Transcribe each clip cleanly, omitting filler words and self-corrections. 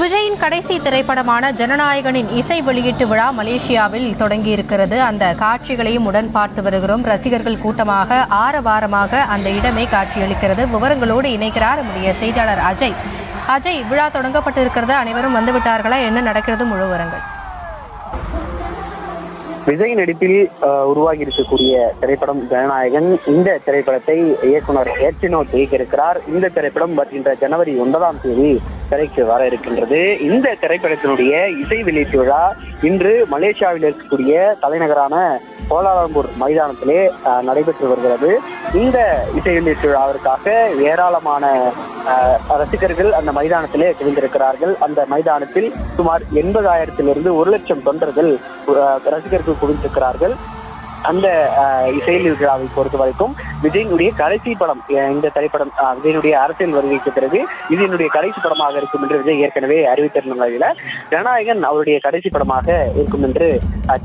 விஜயின் கடைசி திரைப்படமான ஜனநாயகனின் இசை வெளியீட்டு விழா மலேசியாவில் தொடங்கியிருக்கிறது. அந்த காட்சிகளையும் உடன் பார்த்து வருகிறோம். ரசிகர்கள் கூட்டமாக ஆரவாரமாக அந்த இடமே காட்சியளிக்கிறது. விவரங்களோடு இணைக்கிறார் நம்முடைய செய்தியாளர் அஜய். அஜய், விழா தொடங்கப்பட்டிருக்கிறது, அனைவரும் வந்துவிட்டார்களா? என்ன நடக்கிறது? முழு விவரங்கள். விஜய் நடிப்பில் உருவாகி இருக்கக்கூடிய திரைப்படம் ஜனநாயகன். இந்த திரைப்படத்தை இயக்குனர் ஏற்றினோட் இயக்கியிருக்கிறார். இந்த திரைப்படம் வருகின்ற ஜனவரி 9ஆம் தேதி திரைக்கு வர இருக்கின்றது. இந்த திரைப்படத்தினுடைய இசை வெளியீட்டு விழா இன்று மலேசியாவில் இருக்கக்கூடிய தலைநகரான கோலாலம்பூர் மைதானத்திலே நடைபெற்று வருகிறது. இந்த இசை வெளியீட்டு விழாவிற்காக ஏராளமான ரசிகர்கள் அந்த மைதானத்திலே குவிந்திருக்கிறார்கள். அந்த மைதானத்தில் சுமார் 80,000 1 லட்சம் தொண்டர்கள் ரசிகர்கள் குவிந்திருக்கிறார்கள். அந்த இசை விழாவை பொறுத்த வரைக்கும் விஜயினுடைய கடைசி படம் இந்த திரைப்படம் விஜயினுடைய அரசியல் வருகைக்கு பிறகு இது என்னுடைய கடைசி படமாக இருக்கும் என்று விஜய் ஏற்கனவே அறிவித்திருந்த நிலையில ஜனநாயகன் அவருடைய கடைசி படமாக இருக்கும் என்று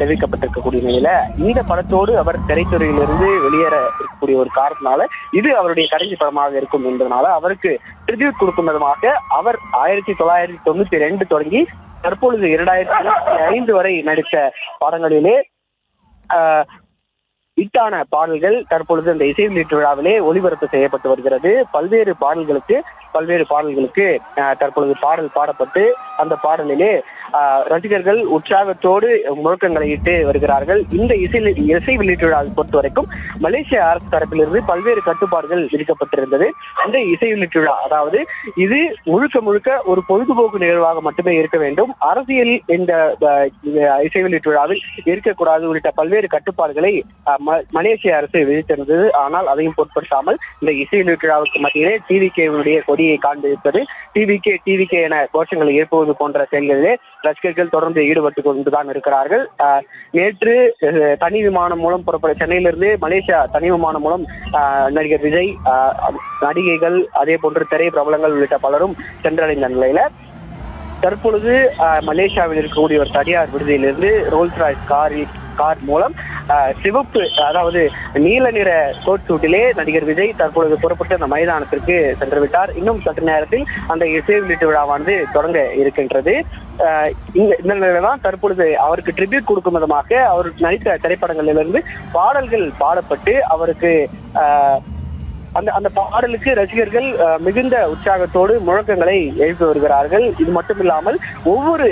தெரிவிக்கப்பட்டிருக்கக்கூடிய நிலையில இந்த படத்தோடு அவர் திரைத்துறையிலிருந்து வெளியேற இருக்கக்கூடிய ஒரு காரணத்தினால இது அவருடைய கடைசி படமாக இருக்கும் என்பதனால அவருக்கு ட்ரிபியூட் கொடுக்கும் விதமாக அவர் 1992 தொடங்கி தற்பொழுது 2005 வரை நடித்த படங்களிலே ஹிட்டான பாடல்கள் தற்பொழுது அந்த இசை வெளியீட்டு விழாவிலே ஒளிபரப்பு செய்யப்பட்டு வருகிறது. பல்வேறு பாடல்களுக்கு தற்பொழுது பாடல் பாடப்பட்டு அந்த பாடலிலே ரசிகர்கள் உற்சாகத்தோடு முழக்கங்களை இட்டு வருகிறார்கள். இந்த இசை வெளியீட்டு விழாவை பொறுத்த வரைக்கும் மலேசிய அரசு தரப்பிலிருந்து பல்வேறு கட்டுப்பாடுகள் விதிக்கப்பட்டிருந்தது. அந்த இசை வெளியீட்டு விழா, அதாவது இது முழுக்க ஒரு பொழுதுபோக்கு நிகழ்வாக மட்டுமே இருக்க வேண்டும், அரசியல் இந்த இசை வெளியீட்டு விழாவில் இருக்கக்கூடாது உள்ளிட்ட பல்வேறு கட்டுப்பாடுகளை மலேசிய அரசு விதித்திருந்தது. ஆனால் அதையும் பொருட்படுத்தாமல் இந்த இசை வெளியீட்டு விழாவுக்கு மத்தியிலே டிவிகேவுடைய கொடியை காண்பிப்பது, டிவிகே என கோஷங்களை எழுப்புவது போன்ற செயல்களிலே ரசிகர்கள் தொடர்ந்து ஈடுபட்டு கொண்டுதான் இருக்கிறார்கள். நேற்று தனி விமானம் மூலம் சென்னையிலிருந்து மலேசியா தனி விமானம் மூலம் நடிகர் விஜய், நடிகைகள், அதே போன்று திரை பிரபலங்கள் உள்ளிட்ட பலரும் சென்றடைந்த நிலையில தற்பொழுது மலேசியாவில் இருக்கக்கூடிய ஒரு தனியார் விடுதியிலிருந்து ரோல்ஸ் ராய்ஸ் கார் மூலம் சிவப்பு, அதாவது நீல நிற கோட் சூட்டிலே நடிகர் விஜய் தற்பொழுது புறப்பட்டு அந்த மைதானத்திற்கு சென்று விட்டார். இன்னும் சற்று நேரத்தில் அந்த இசை வெளியீட்டு விழாவானது தொடங்க இருக்கின்றது. இந்த நிலையில்தான் தற்பொழுது அவருக்கு ட்ரிபியூட் கொடுக்கும் விதமாக அவர் நடித்த திரைப்படங்களிலிருந்து பாடல்கள் பாடப்பட்டு அவருக்கு அந்த பாடலுக்கு ரசிகர்கள் மிகுந்த உற்சாகத்தோடு முழக்கங்களை எழுப்பி வருகிறார்கள். இது மட்டுமில்லாமல் ஒவ்வொரு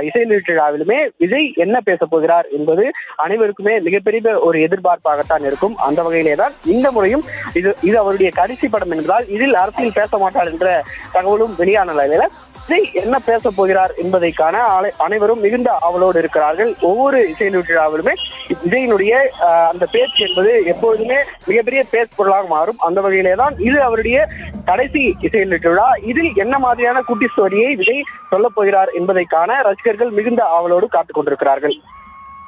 இசை வெளியீட்டு விழாவிலுமே விஜய் என்ன பேச போகிறார் என்பது அனைவருக்குமே மிகப்பெரிய ஒரு எதிர்பார்ப்பாகத்தான் இருக்கும். அந்த வகையிலே தான் இந்த முறையும் இது அவருடைய கடைசி படம் என்பதால் இதில் அரசியல் பேச மாட்டார் என்ற தகவலும் வெளியான நிலையில விஜய் என்ன பேச போகிறார் என்பதைக்கான அனைவரும் மிகுந்த ஆவலோடு இருக்கிறார்கள். ஒவ்வொரு இசை வெளியீட்டு விழாவிலுமே விஜயினுடைய அந்த பேச்சு என்பது எப்பொழுதுமே மிகப்பெரிய பேச்சு பொருளாக மாறும். அந்த வகையிலே தான் இது அவருடைய கடைசி இசை வெளியீட்டு விழா. இதில் என்ன மாதிரியான குட்டி ஸ்டோரியை விஜய் சொல்ல போகிறார் என்பதைக்கான ரசிகர்கள் மிகுந்த ஆவலோடு காத்துக் கொண்டிருக்கிறார்கள்.